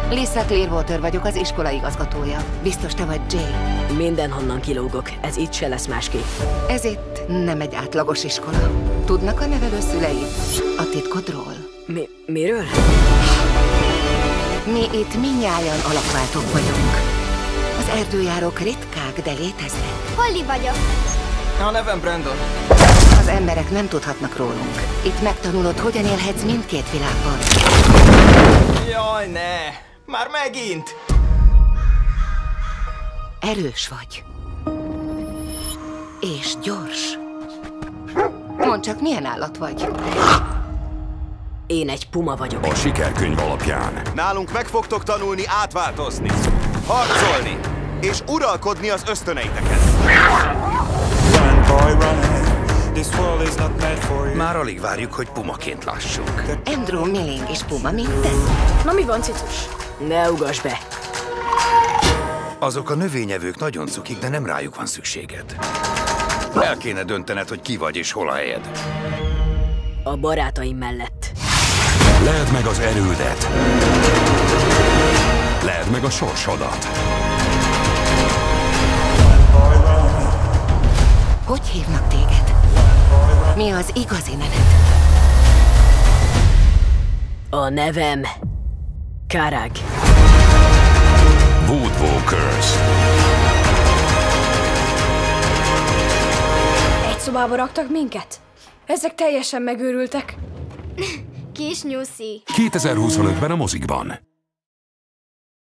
Lisa Clearwater vagyok, az iskola igazgatója. Biztos te vagy Jay. Mindenhonnan kilógok, ez itt se lesz másképp. Ez itt nem egy átlagos iskola. Tudnak a nevelőszüleid a titkodról? Miről? Mi itt mindnyájan alapváltók vagyunk. Az erdőjárók ritkák, de léteznek. Holly vagyok. A nevem Brandon. Az emberek nem tudhatnak rólunk. Itt megtanulod, hogyan élhetsz mindkét világban. Jaj, ne! Már megint! Erős vagy. És gyors. Mondd csak, milyen állat vagy. Én egy puma vagyok. A sikerkönyv alapján. Nálunk meg fogtok tanulni átváltozni, harcolni és uralkodni az ösztöneiteket. Run, boy, run. This world is not meant for you. Már alig várjuk, hogy pumaként lássunk. Andrew Milling és puma, mint te. Na mi van, Citus? Ne ugass be. Azok a növényevők nagyon cukik, de nem rájuk van szükséged. El kéne döntened, hogy ki vagy és hol a helyed. A barátaim mellett. Leld meg az erődet. Leld meg a sorsodat. Hogy hívnak téged? Mi az igazi neved? A nevem Karag. Woodwalkers. Egy szobába raktak minket? Ezek teljesen megőrültek. Kis nyuszi. 2025-ben a mozikban.